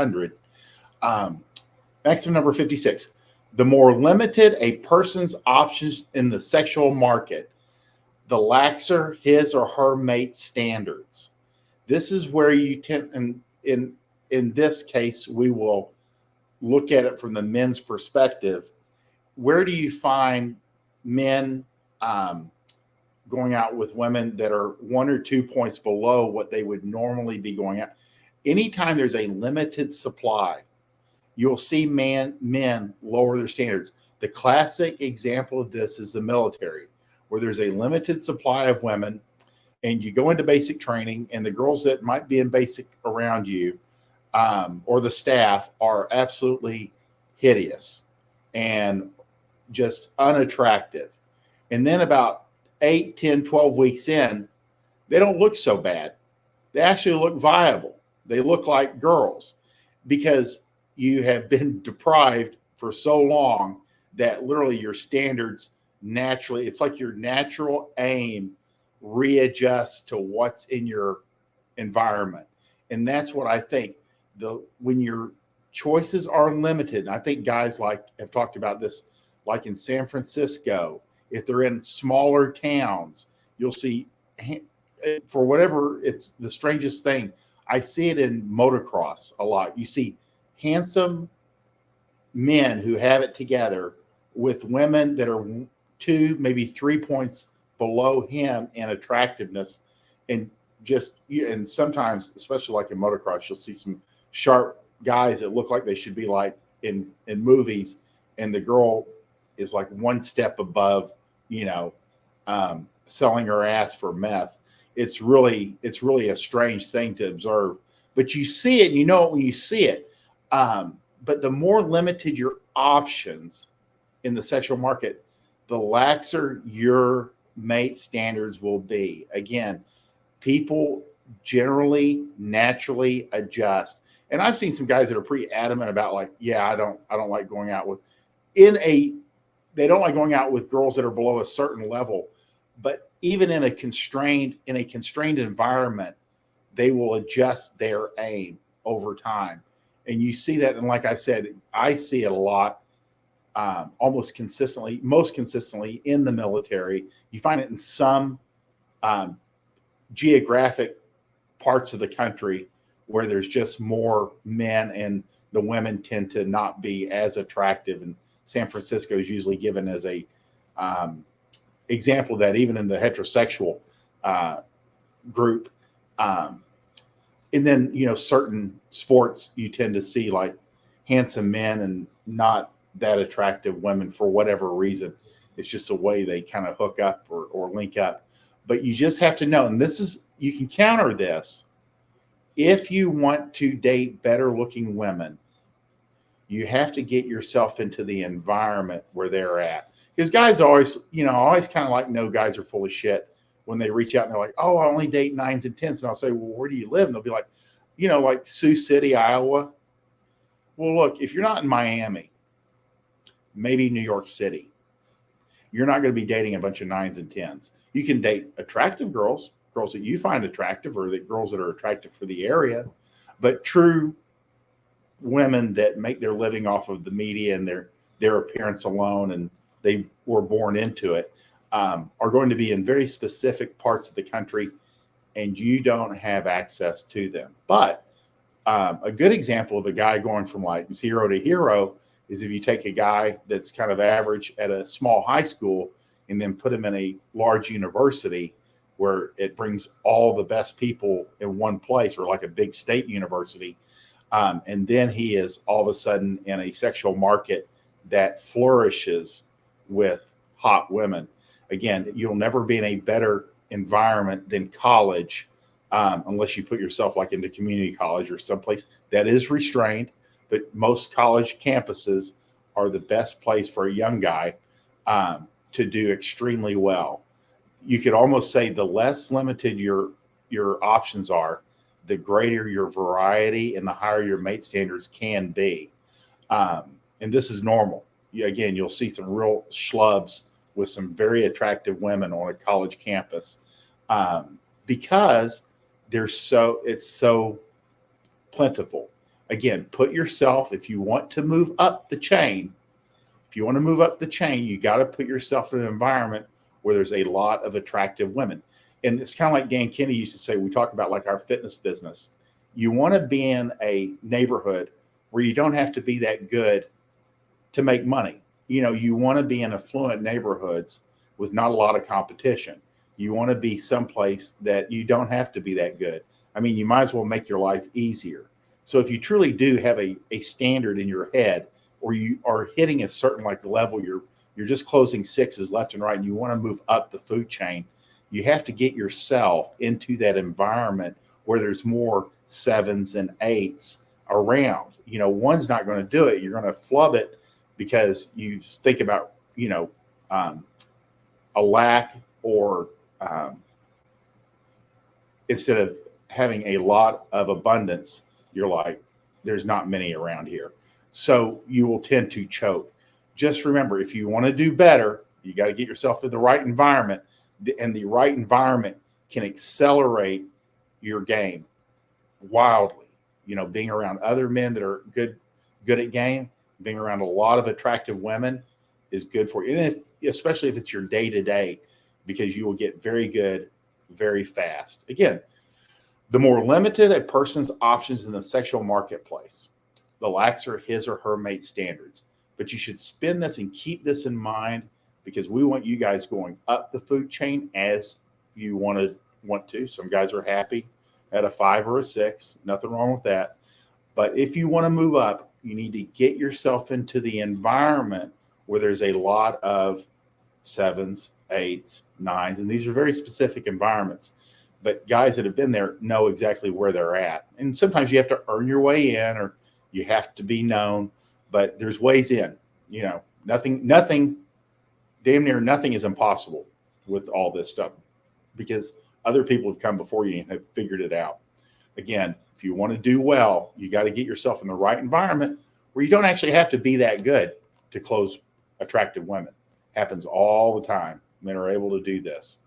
100. Um, Maxim number 56. The more limited a person's options in the sexual market, the laxer his or her mate standards. This is where you tend, and in this case, we will look at it from the men's perspective. Where do you find men going out with women that are 1 or 2 points below what they would normally be going out? Anytime there's a limited supply, you'll see men lower their standards. The classic example of this is the military, where there's a limited supply of women, and you go into basic training, and the girls that might be in basic around you or the staff are absolutely hideous and just unattractive. And then about 8, 10, 12 weeks in, they don't look so bad. They actually look viable. They look like girls because you have been deprived for so long that literally your standards naturally, it's like your natural aim readjusts to what's in your environment. And that's what I think. When your choices are limited, and I think guys like have talked about this, like in San Francisco, if they're in smaller towns, you'll see, for whatever, it's the strangest thing. I see it in motocross a lot. You see handsome men who have it together with women that are 2, maybe 3 points below him in attractiveness. And and sometimes, especially like in motocross, you'll see some sharp guys that look like they should be like in movies, and the girl is like 1 step above, selling her ass for meth. It's really a strange thing to observe, but you see it, and you know it when you see it. But the more limited your options in the sexual market, the laxer your mate standards will be. Again, people generally naturally adjust. And I've seen some guys that are pretty adamant about like, yeah, I don't like going out with they don't like going out with girls that are below a certain level. But even in a constrained environment, they will adjust their aim over time. And you see that, and like I said, I see it a lot, most consistently in the military. You find it in some geographic parts of the country where there's just more men, and the women tend to not be as attractive. And San Francisco is usually given as a example of that, even in the heterosexual group. And then, certain sports, you tend to see like handsome men and not that attractive women for whatever reason. It's just a way they kind of hook up or link up. But you just have to know, and you can counter this. If you want to date better looking women, you have to get yourself into the environment where they're at. Because guys always kind of like know guys are full of shit when they reach out and they're like, oh, I only date 9s and 10s. And I'll say, well, where do you live? And they'll be like, like Sioux City, Iowa. Well, look, if you're not in Miami, maybe New York City, you're not going to be dating a bunch of 9s and 10s. You can date attractive girls that you find attractive, or the girls that are attractive for the area. But true women that make their living off of the media and their appearance alone, and they were born into it, are going to be in very specific parts of the country, and you don't have access to them. But a good example of a guy going from like 0 to hero is if you take a guy that's kind of average at a small high school and then put him in a large university where it brings all the best people in one place, or like a big state university. And then he is all of a sudden in a sexual market that flourishes with hot women. Again, you'll never be in a better environment than college, unless you put yourself like into community college or someplace that is restrained. But most college campuses are the best place for a young guy to do extremely well. You could almost say the less limited your options are, the greater your variety and the higher your mate standards can be. And this is normal. Again, you'll see some real schlubs with some very attractive women on a college campus because it's so plentiful. Again, put yourself, if you want to move up the chain, you got to put yourself in an environment where there's a lot of attractive women. And it's kind of like Dan Kennedy used to say, we talk about like our fitness business. You want to be in a neighborhood where you don't have to be that good to make money. You want to be in affluent neighborhoods with not a lot of competition. You want to be someplace that you don't have to be that good. I mean, you might as well make your life easier. So if you truly do have a standard in your head, or you are hitting a certain like level, you're just closing sixes left and right, and you want to move up the food chain, you have to get yourself into that environment where there's more sevens and eights around. One's not going to do it. You're going to flub it because you think about, a lack, or instead of having a lot of abundance, you're like, there's not many around here. So you will tend to choke. Just remember, if you want to do better, you got to get yourself in the right environment, and the right environment can accelerate your game wildly. Being around other men that are good at game, being around a lot of attractive women is good for you. And especially if it's your day-to-day, because you will get very good very fast. Again, the more limited a person's options in the sexual marketplace, the laxer his or her mate standards. But you should spin this and keep this in mind, because we want you guys going up the food chain as you want to. Some guys are happy at a 5 or a 6. Nothing wrong with that. But if you want to move up, you need to get yourself into the environment where there's a lot of 7s, 8s, 9s, and these are very specific environments. But guys that have been there know exactly where they're at. And sometimes you have to earn your way in, or you have to be known, but there's ways in. Nothing, damn near nothing is impossible with all this stuff, because other people have come before you and have figured it out. Again, if you want to do well, you got to get yourself in the right environment where you don't actually have to be that good to close attractive women. Happens all the time. Men are able to do this.